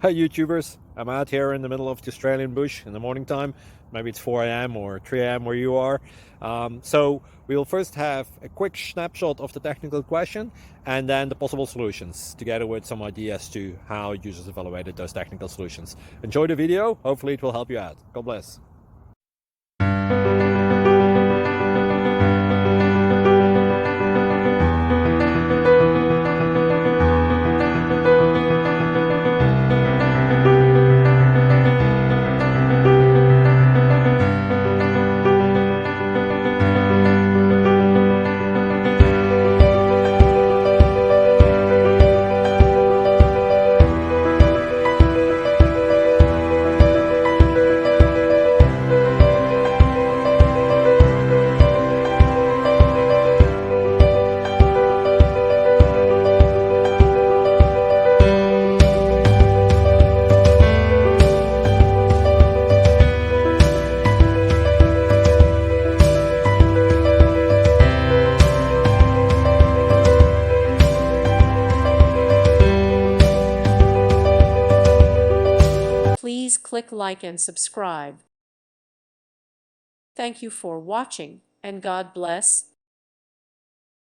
Hi YouTubers, I'm out here in the middle of the Australian bush in the morning time. Maybe it's 4 a.m. or 3 a.m. where you are. So we'll first have a quick snapshot of the technical question and then the possible solutions, together with some ideas to how users evaluated those technical solutions. Enjoy the video, hopefully it will help you out. God bless. Please click like and subscribe. Thank you for watching, and God bless.